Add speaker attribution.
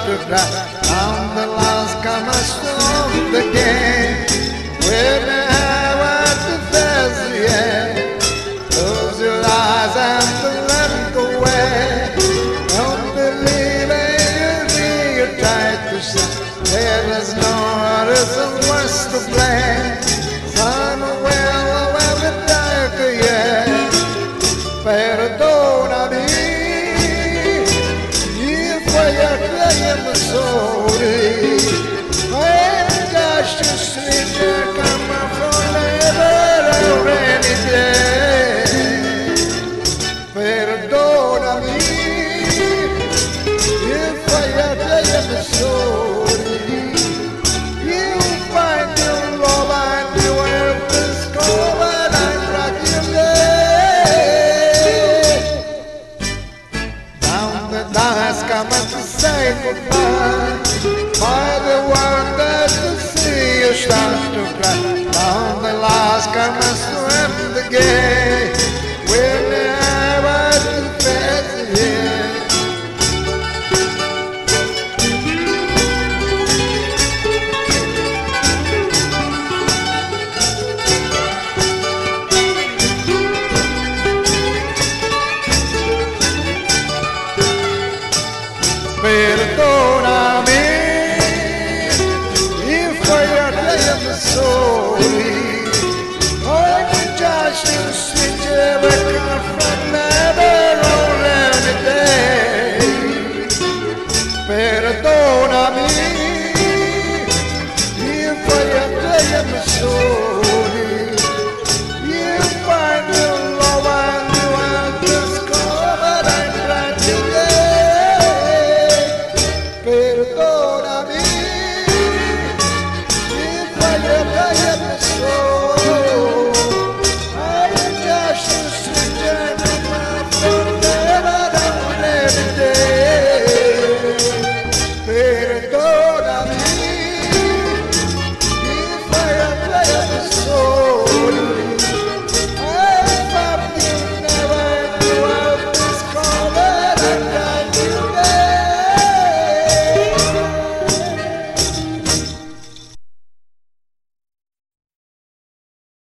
Speaker 1: to cry. On the last come a storm again. When I want to face the end, close your eyes and let go away. Don't believe it, you're trying to say there is no reason worse to blame. Somewhere over dark, yeah. Perdonami if I am sorry. I'm just a stranger come from never rainy day. Perdonami if I am sorry. You find your love and you have discovered I'm rocking there. Down the dance come to say goodbye. By the one that the sea starts to cry. Down the last come to end the game. Whenever the face here. Perdonami if I am sorry. I'm just a stranger come from never already day. Perdonami if I am sorry.